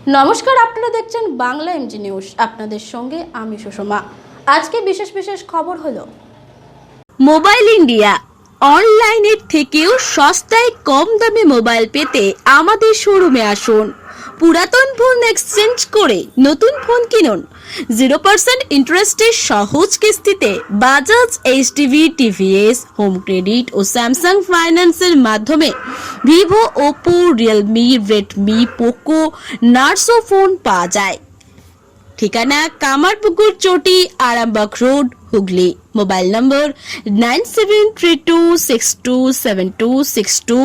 নমস্কার, আপনারা দেখছেন বাংলা এমজি নিউজ। আপনাদের সঙ্গে আমি সুষমা। আজকে বিশেষ বিশেষ খবর হলো মোবাইল ইন্ডিয়া অনলাইনের থেকেও সস্তায় কম দামে মোবাইল পেতে আমাদের শোরুমে আসুন। পুরাতন ফোন এক্সচেঞ্জ করে নতুন ফোন কিনুন। 0% ইন্টারেস্টে সহজ কিস্তিতে বাজাজ, এইচটিভি, টিভিএস, হোম ক্রেডিট ও স্যামসাং ফাইন্যান্সের মাধ্যমে Vivo, Oppo, Realme, Redmi, Poco, Narzo phone পাওয়া যায়। ঠিকানা Kamarpukur Chati, Arambagh road, Hooghly. Mobile number 9732627262,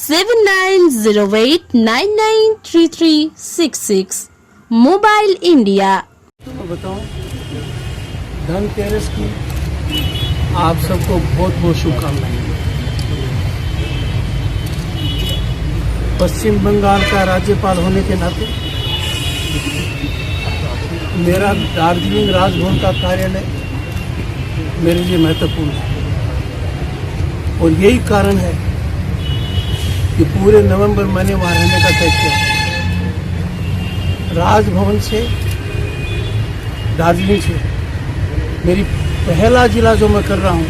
7908993366। Mobile India. तो बताऊं, धनतेरस की आप सबको बहुत बहुत शुभकामनाएं। पश्चिम बंगाल का राज्यपाल होने के नाते मेरा दार्जिलिंग राजभवन का कार्यालय मेरे लिए महत्वपूर्ण है और यही कारण है कि पूरे नवंबर महीने वहाँ रहने का तय किया। राजभवन से दार्जिलिंग से मेरी पहला जिला जो मैं कर रहा हूँ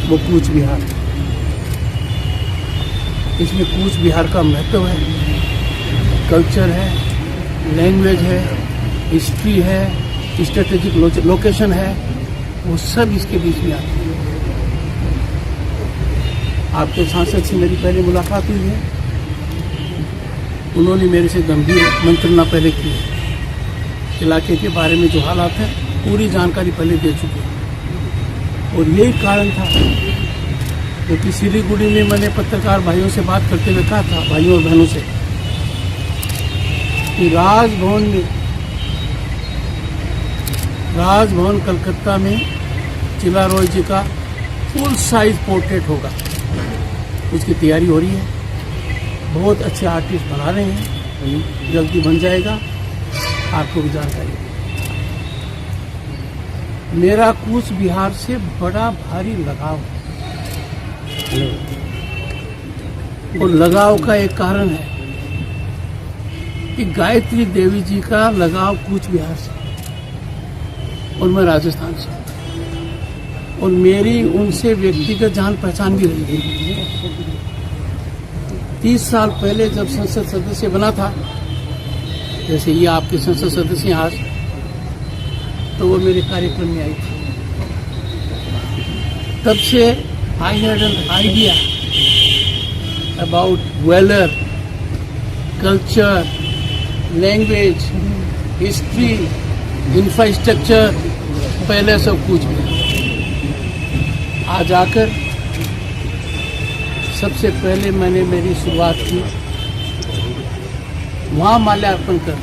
वो कूच बिहार। इसमें कूच बिहार का महत्व है, कल्चर है, लैंग्वेज है, हिस्ट्री है, स्ट्रेटेजिक लोकेशन है, वो सब इसके बीच में आते हैं। आपके सांसद से मेरी पहले मुलाकात हुई है। उन्होंने मेरे से गंभीर मंत्रणा पहले की है। इलाके के बारे में जो हालात हैं पूरी जानकारी पहले दे चुके हैं और यही कारण था क्योंकि सिलीगुड़ी में मैंने पत्रकार भाइयों से बात करते हुए कहा था, भाइयों और बहनों से, कि राजभवन कलकत्ता में चिला रॉय जी का फुल साइज पोर्ट्रेट होगा। उसकी तैयारी हो रही है, बहुत अच्छे आर्टिस्ट बना रहे हैं, जल्दी बन जाएगा, आपको भी जानकारी। मेरा कूच बिहार से बड़ा भारी लगाव है और लगाव का एक कारण है कि गायत्री देवी जी का लगाव कूच बिहार से और मैं राजस्थान से, और मेरी उनसे व्यक्तिगत जान पहचान भी रही है। 30 साल पहले जब संसद सदस्य बना था, जैसे ये आपके संसद सदस्य आज, तो वो मेरे कार्यक्रम में आई थी। तब से I had an idea about Vellore, culture, language, history, infrastructure, पहले सब कुछ भी। आज आकर सबसे पहले मैंने मेरी शुरुआत की वहाँ माल्यार्पण कर,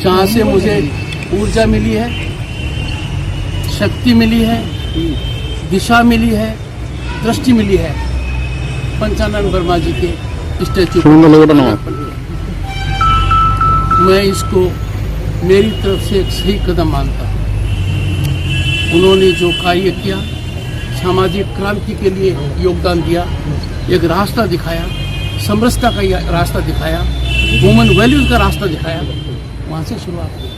जहाँ से मुझे ऊर्जा मिली है, शक्ति मिली है, दिशा मिली है, दृष्टि मिली है। पंचानन वर्मा जी के स्टैचू मैं इसको मेरी तरफ से एक सही कदम मानता हूँ। उन्होंने जो कार्य किया, सामाजिक क्रांति के लिए योगदान दिया, एक रास्ता दिखाया, समरसता का रास्ता दिखाया, ह्यूमन वैल्यूज का रास्ता दिखाया, वहाँ से शुरुआत हुई।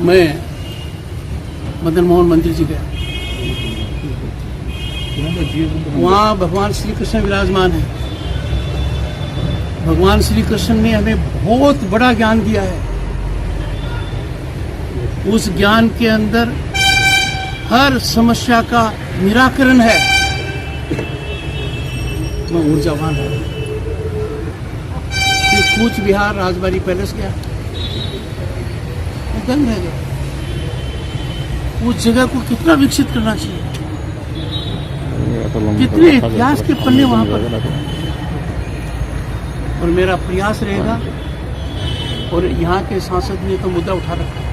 मैं मदन मोहन मंदिर जी गया, वहाँ भगवान श्री कृष्ण विराजमान है। भगवान श्री कृष्ण ने हमें बहुत बड़ा ज्ञान दिया है। उस ज्ञान के अंदर हर समस्या का निराकरण है। मैं ऊर्जावान है। फिर कूच बिहार राजबाड़ी पैलेस गया, दंग रह गया। उस जगह को कितना विकसित करना चाहिए, कितने इतिहास के पन्ने वहां पर। और मेरा प्रयास रहेगा, और यहाँ के सांसद ने तो मुद्दा उठा रखा है,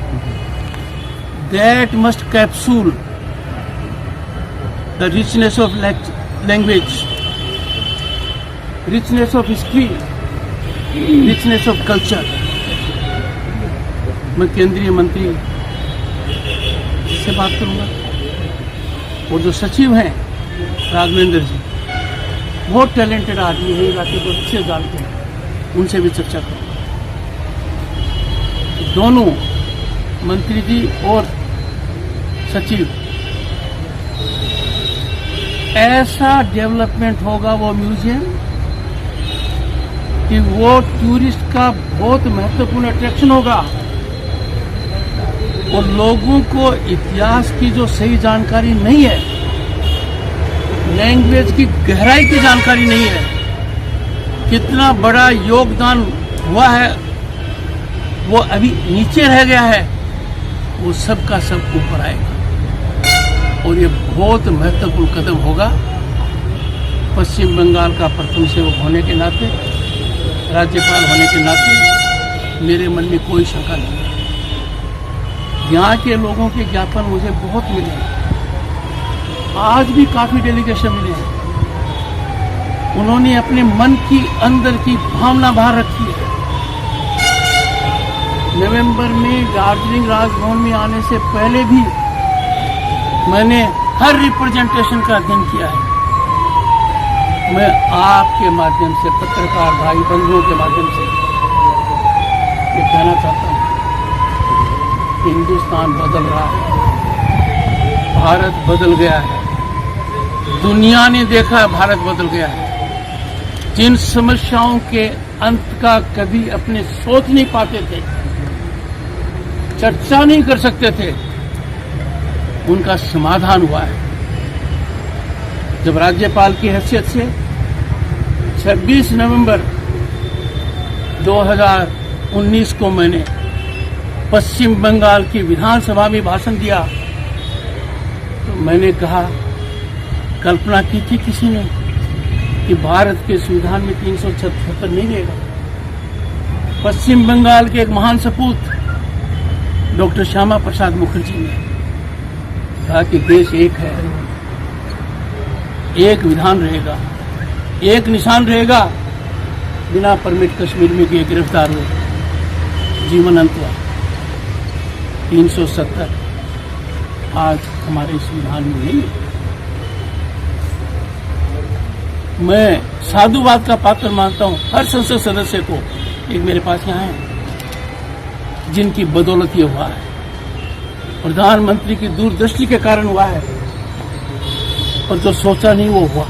that must capsule the richness of language, richness of history, richness of culture. मैं केंद्रीय मंत्री से बात करूंगा और जो सचिव हैं राघवेंद्र जी, बहुत टैलेंटेड आदमी है, इलाके को अच्छे जानते हैं, उनसे भी चर्चा करूँगा। दोनों मंत्री जी और सचिव, ऐसा डेवलपमेंट होगा वो म्यूजियम कि वो टूरिस्ट का बहुत महत्वपूर्ण अट्रैक्शन होगा। और लोगों को इतिहास की जो सही जानकारी नहीं है, लैंग्वेज की गहराई की जानकारी नहीं है, कितना बड़ा योगदान हुआ है वो अभी नीचे रह गया है, वो सब का सब ऊपर आएगा। और ये बहुत महत्वपूर्ण कदम होगा। पश्चिम बंगाल का प्रथम सेवक होने के नाते, राज्यपाल होने के नाते मेरे मन में कोई शंका नहीं है। यहाँ के लोगों के ज्ञापन मुझे बहुत मिले हैं, आज भी काफी डेलीगेशन मिले हैं। उन्होंने अपने मन की अंदर की भावना बाहर रखी है। नवंबर में दार्जिलिंग राजभवन में आने से पहले भी मैंने हर रिप्रेजेंटेशन का अध्ययन किया है। मैं आपके माध्यम से, पत्रकार भाई बंधुओं के माध्यम से ये कहना चाहता हूँ, हिंदुस्तान बदल रहा है, भारत बदल गया है, दुनिया ने देखा है भारत बदल गया है। जिन समस्याओं के अंत का कभी अपने सोच नहीं पाते थे, चर्चा नहीं कर सकते थे, उनका समाधान हुआ है। जब राज्यपाल की हैसियत से 26 नवंबर 2019 को मैंने पश्चिम बंगाल की विधानसभा में भाषण दिया, तो मैंने कहा, कल्पना की थी किसी ने कि भारत के संविधान में 377 नहीं रहेगा। पश्चिम बंगाल के एक महान सपूत डॉक्टर श्यामा प्रसाद मुखर्जी ने कहा कि देश एक है, एक विधान रहेगा, एक निशान रहेगा। बिना परमिट कश्मीर में गए, गिरफ्तार हुए, जीवन अंत हुआ। 370 आज हमारे संविधान में नहीं है। मैं साधुवाद का पात्र मानता हूं हर संसद सदस्य को। एक मेरे पास यहाँ है जिनकी बदौलत ये हुआ है, प्रधानमंत्री की दूरदृष्टि के कारण हुआ है, और जो सोचा नहीं वो हुआ।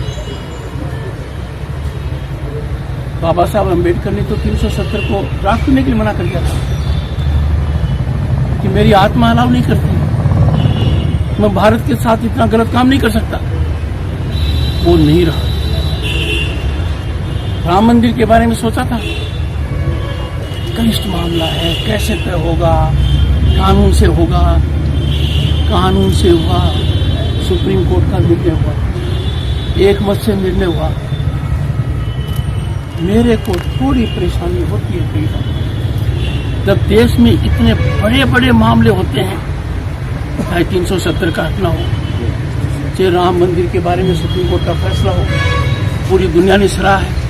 बाबा साहब अम्बेडकर ने तो 370 को ड्राफ्ट करने के लिए मना कर दिया था कि मेरी आत्मा अलाउ नहीं करती, मैं भारत के साथ इतना गलत काम नहीं कर सकता। वो नहीं रहा। राम मंदिर के बारे में सोचा था, कनिष्ठ मामला है, कैसे तय होगा, कानून से होगा, कानून से हुआ, सुप्रीम कोर्ट का निर्णय हुआ, एक मत से निर्णय हुआ। मेरे को थोड़ी परेशानी होती है कई बार, जब देश में इतने बड़े बड़े मामले होते हैं, चाहे 370 का हटना हो, चाहे राम मंदिर के बारे में सुप्रीम कोर्ट का फैसला हो, पूरी दुनिया ने सराहा है,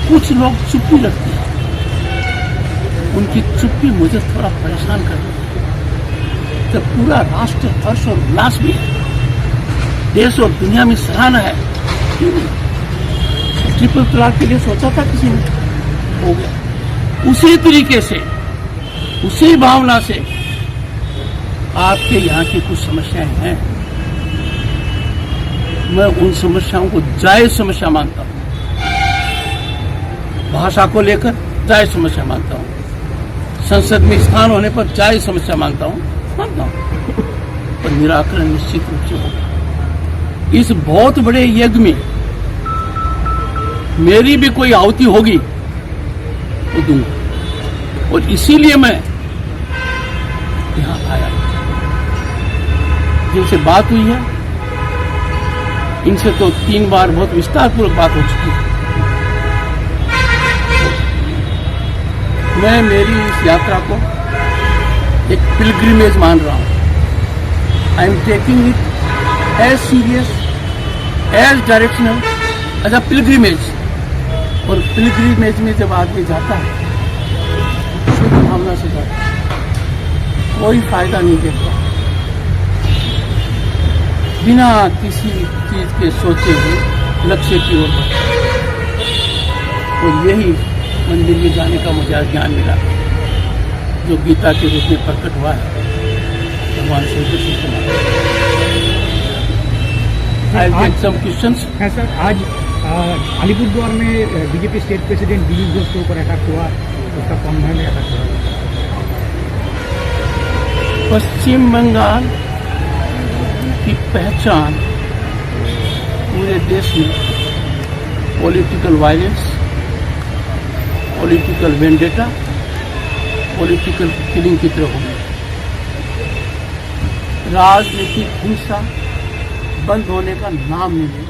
कुछ लोग चुप्पी रखते हैं। उनकी चुप्पी मुझे थोड़ा परेशान करती है। जब पूरा राष्ट्र हर्ष और उल्लास में है, देश और दुनिया में सराहना है, ट्रिपल तलाक के लिए सोचा था किसी ने, हो गया। उसी तरीके से, उसी भावना से आपके यहाँ की कुछ समस्याएं हैं, मैं उन समस्याओं को जायज समस्या मानता हूँ। भाषा को लेकर जायज समस्या मानता हूँ, संसद में स्थान होने पर जायज समस्या मानता हूँ, पर निराकरण निश्चित रूप से होगा। इस बहुत बड़े यज्ञ में मेरी भी कोई आहुति होगी वो दूंगा, और इसीलिए मैं यहाँ आया। जिनसे बात हुई है, इनसे तो 3 बार बहुत विस्तारपूर्वक बात हो चुकी है। मैं मेरी इस यात्रा को एक पिलग्रिमेज मान रहा हूँ। I am taking it as serious, as directional, as a pilgrimage. और पिलग्रिमेज में जब आदमी जाता है, शुद्ध भावना से जाता है, कोई फायदा नहीं देखता, बिना किसी चीज के सोचे हुए लक्ष्य की ओर बढ़ता है। और यही मंदिर में जाने का मुझे आज ज्ञान मिला, जो गीता के रूप में प्रकट हुआ है भगवान श्री कृष्ण के। I get some questions. है सर, आज अलीपुरद्वार में BJP state president Dilip Ghosh के ऊपर अटैक हुआ, उसका कौन में अटैक हुआ? पश्चिम बंगाल की पहचान पूरे देश में political violence, political vendetta, political killing की तरफ होगी। राजनीतिक हिंसा बंद होने का नाम नहीं है।